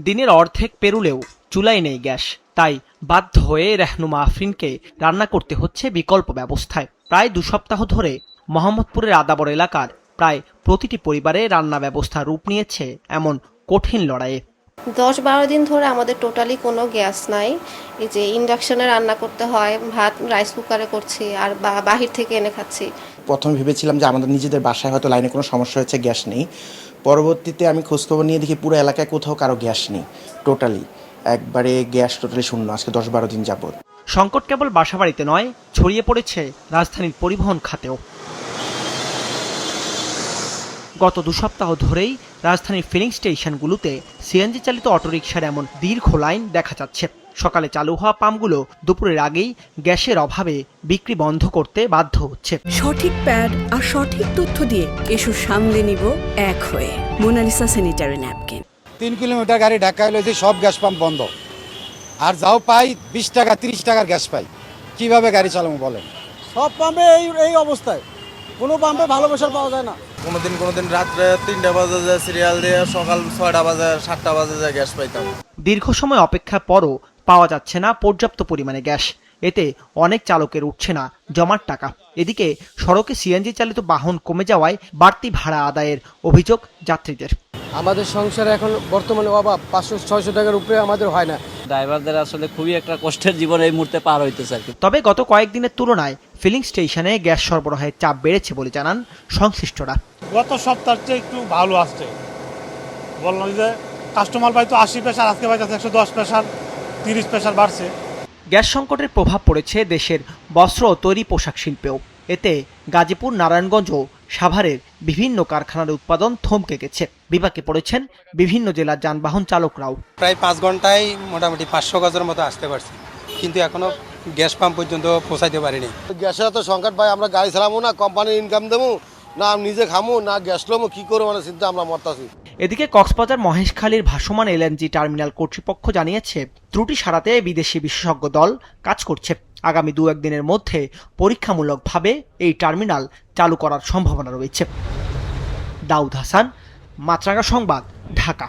দিনের অর্ধেক পেরুলেও চুলায় নেই গ্যাস, তাই বাধ্য হয়ে রেহনুমা আফরিনকে রান্না করতে হচ্ছে বিকল্প ব্যবস্থায়। প্রায় 2 সপ্তাহ ধরে মোহাম্মদপুরের আদাবর এলাকার প্রায় প্রতিটি পরিবারে রান্না ব্যবস্থা রূপ নিয়েছে এমন কঠিন লড়াইয়ে। 10-12 দিন ধরে আমাদের টোটালি কোনো গ্যাস নাই। এই যে ইন্ডাকশনে রান্না করতে হয়, ভাত রাইস কুকারে করছি, আর বাহির থেকে এনে খাচ্ছি। প্রথমে ভেবেছিলাম যে আমাদের নিজেদের বাসায় হয়তো লাইনে কোনো সমস্যা হয়েছে, গ্যাস নেই। পরবর্তীতে আমি খোঁজখবর নিয়ে দেখি পুরো এলাকায় কোথাও কারো গ্যাস নেই, টোটালি একবারে গ্যাস টোটালি শূন্য আজকে 10-12 দিন যাবত। সংকট কেবল বাসাবাড়িতে নয়, ছড়িয়ে পড়েছে রাজধানীর পরিবহন খাতেও। গত 2 সপ্তাহ ধরেই রাজধানীর ফিলিং স্টেশনগুলোতে সিএনজি চালিত অটোরিকশার এমন দীর্ঘ লাইন দেখা যাচ্ছে। সকালে চালু হওয়া পাম্পগুলো দুপুরের আগেই গ্যাসের অভাবে বিক্রি বন্ধ করতে বাধ্য হচ্ছে। সঠিক প্যাড আর সঠিক তথ্য দিয়ে এসব সামলে নিব এক হয়ে। Mona Lisa sanitary napkin. 3 কিলোমিটার গাড়ি ঢাকা হলে যে সব গ্যাস পাম্প বন্ধ, আর যাও পাই 20 টাকা 30 টাকার গ্যাস পাই, কিভাবে গাড়ি চালাবো বলেন? সব পাম্পে এই অবস্থায়, কোনো পাম্পে ভালো প্রেসার পাওয়া যায় না। কোনোদিন রাত্রে 3টা বাজে যায় সিরিয়াল দিয়ে, সকাল 6টা বাজে 7টা বাজে যায় গ্যাস পাইতাম। দীর্ঘ সময় অপেক্ষার পরও পাওয়া যাচ্ছে না পর্যাপ্ত পরিমাণে গ্যাস। এতে অনেক চালকের উঠছে না জমার টাকা। এদিকে সড়কে সিএনজি চালিত বাহন কমে যাওয়ায় বাড়তি ভাড়া আদায়ের অভিযোগ যাত্রীদের। আমাদের সংসারে এখন বর্তমানে অভাব, 500-600 টাকার উপরে আমাদের হয় না। ড্রাইভারদের আসলে খুবই একটা কষ্টের জীবন এই মুহূর্তে পার হইতেছে আর কি। তবে গত কয়েকদিনের তুলনায় ফিলিং স্টেশনে গ্যাস সরবরাহের চাপ বেড়েছে বলে জানান সংশ্লিষ্টরা। গত সপ্তাহের চেয়ে একটু ভালো আসছে। বললাম যে কাস্টমার পাইতো 80 প্রেসার, আজকে পাইতো 110 প্রেসার, 30 প্রেসার বাড়ছে। গ্যাস সংকটের প্রভাব পড়েছে দেশের বস্ত্র ও তৈরি পোশাক শিল্পেও। এতে গাজীপুর, নারায়ণগঞ্জ ও সাভারের বিভিন্ন কারখানার উৎপাদন থমকে গেছে। বিপাকে পড়েছেন বিভিন্ন জেলার যানবাহন চালকরাও। প্রায় 5 ঘন্টায় মোটামুটি 500 গজের মতো আসতে পারছি, কিন্তু এখনো গ্যাস পাম্প পর্যন্ত পৌঁছাইতে পারিনি। গ্যাসের তো সংকট ভাই, আমরা গাড়ি চালাবো না, কোম্পানির ইনকাম দেবো না, নিজে খামো না, গ্যাস লমো, কি করবো মানে চিন্তা আমরা মরতাছি। এদিকে কক্সবাজার মহেশখালীর ভাসমান এলএনজি টার্মিনাল কর্তৃপক্ষ জানিয়েছে ত্রুটি সারাতে বিদেশি বিশেষজ্ঞ দল কাজ করছে। আগামী 2-1 দিনের মধ্যে পরীক্ষামূলকভাবে এই টার্মিনাল চালু করার সম্ভাবনা রয়েছে। দাউদ হাসান, মাছরাঙা সংবাদ, ঢাকা।